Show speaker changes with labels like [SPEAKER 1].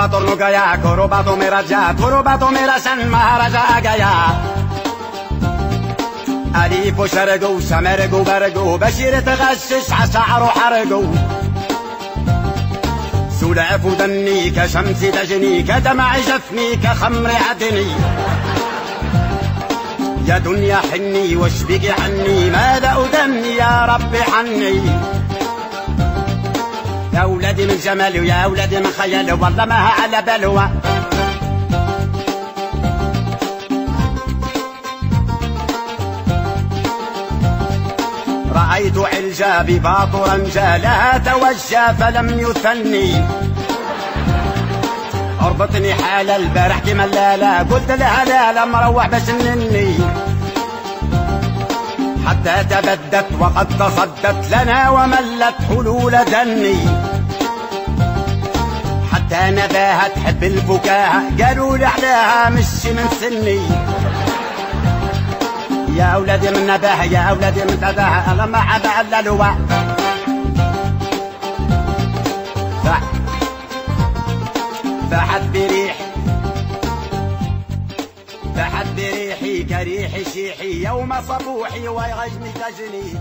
[SPEAKER 1] torno gaya, korobato mera san maharaja gaya. أليف وشرقو سمرقو برقو بشير تغشش عشعر حرقو سلعف ودني كشمس تجني كدمع جفني كخمر عدني يا دنيا حني واشبكي عني ماذا أدني يا ربي عني يا أولادي من جمال ويا أولادي من خيال والله ما على بلوى رأيت علجابي باطرا جالها توجى فلم يثني أربطني حال البارح كما لا قلت لها لا مروح بسنني حتى تبدت وقد تصدت لنا وملت حلول دني حتى نباها تحب الفكاهة قالوا لي عليها مش من سني يا أولادي من نباها يا أولادي من تداها أنا ما عدا على لواء فحد بريحي كريح شيحي يوم صبوحي ويغجني تجني